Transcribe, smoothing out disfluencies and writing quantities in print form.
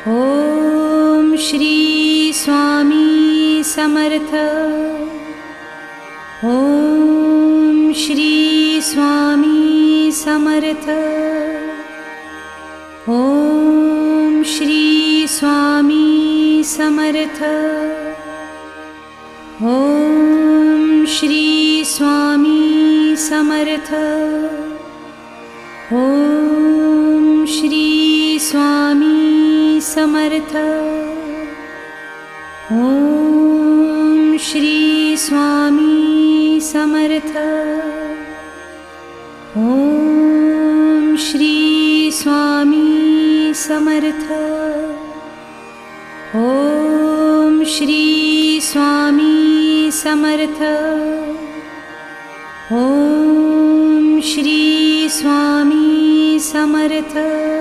Om Shri Swami Samarth. Om Shri Swami Samarth. Om Shri Swami Samarth. Om Shri Swami Samarth. Om Shri Swami Samarth. Om Shri Swami Samarth. Om Shri Swami Samarth. Om Shri Swami Samarth. Om Shri Swami Samarth.